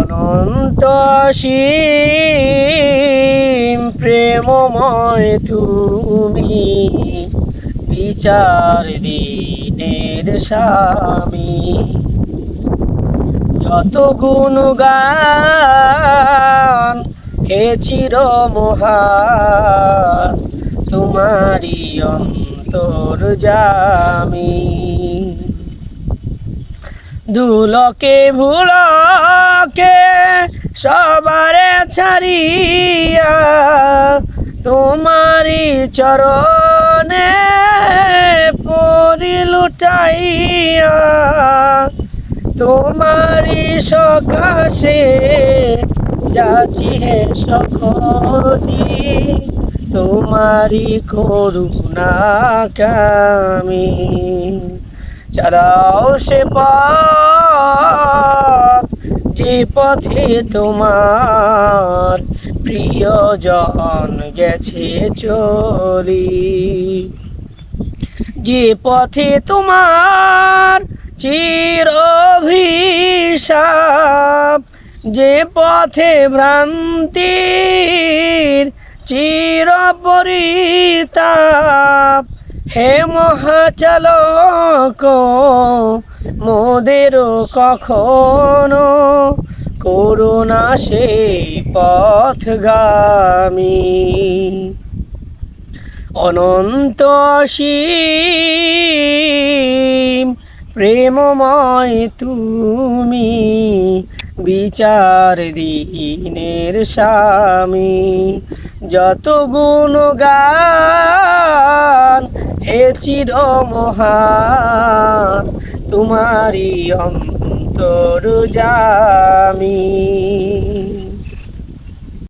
অনন্ত অসীম প্রেমময় তুমি, বিচার দিনের স্বামী। যত গুণগান হে চির মহান, তোমারি অন্তর্যামী। দুলকে ভুলকে সবারে ছাড়িয়া, তোমারি চরণে পরি লুটাইয়া। তোমারি সকাশে যাচি হে সকলি, তোমারি করুণা কামি। চালাও সে পথ যে পথে তোমার প্রিয়জন গেছে চলি। যে পথে তোমার চির অভিশাপ, যে পথে ভ্রান্তির চির পরিতাপ। হে মহাচালক, মোদের কখনো করুণা সেই পথগামী। অনন্ত অসীম প্রেমময় তুমি, বিচার দিনের স্বামী। যত গুণগান হে চির মহান, তোমারি অন্তর্যামী।